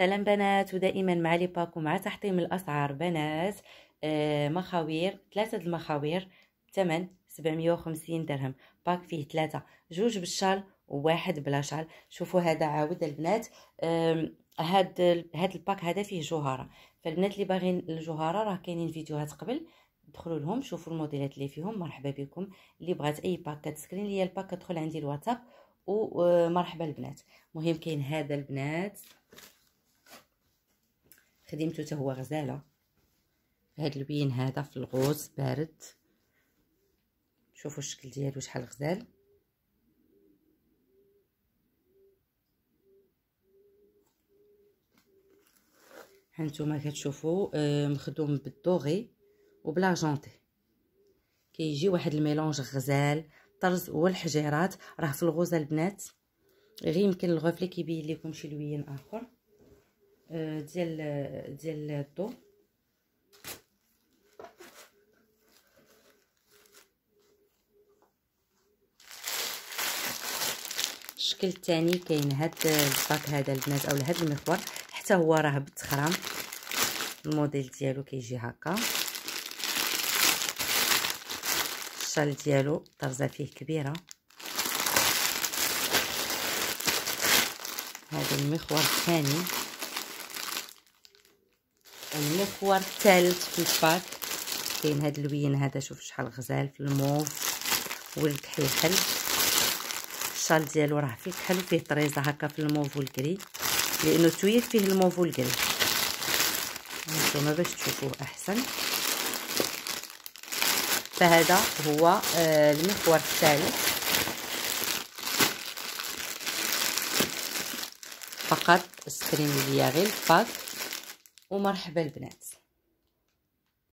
سلام بنات، ودائما مع لي باك ومع تحطيم الاسعار بنات. مخاوير، 3 المخاوير بثمن 750 درهم. باك فيه 3، 2 بالشال وواحد بلا شال. شوفوا هذا عاود البنات. هاد الباك هذا فيه جوهره، فالبنات اللي باغيين الجوهره راه كاينين فيديوهات قبل، دخلوا لهم شوفوا الموديلات اللي فيهم. مرحبا بكم. اللي بغات اي باك كتسكرين ليا الباك كتدخل عندي الواتساب ومرحبا البنات. مهم كاين هذا البنات خدمته حتى هو غزاله، هاد البين هذا في الغوز بارد. شوفوا الشكل ديالو شحال غزال. هانتوما كتشوفوا مخدوم بالدوغي وبلا جونتي، كيجي واحد الميلونج غزال. طرز والحجيرات راه في الغوزه البنات، غير يمكن الغوفلي كيبين لكم شي لوين اخر ديال الضو. الشكل الثاني كاين هاد الباك هذا البنات اولا هاد المخور، حتى هو راه بالتخرام. الموديل ديالو كيجي هكا، الشال ديالو طرزه فيه كبيره. هذا المخور الثاني. المخور الثالث في الباك كاين هاد اللوين هذا، شوف شحال غزال في الموف والكحيل. الشال ديالو راه فيه كحل وفيه طريزه هكا في الموف والكري، لانه تويك فيه الموف والكري. هانتوما باش تشوفوه احسن. فهذا هو المخور الثالث. فقط سكرين ليا غير الباك ومرحبا البنات.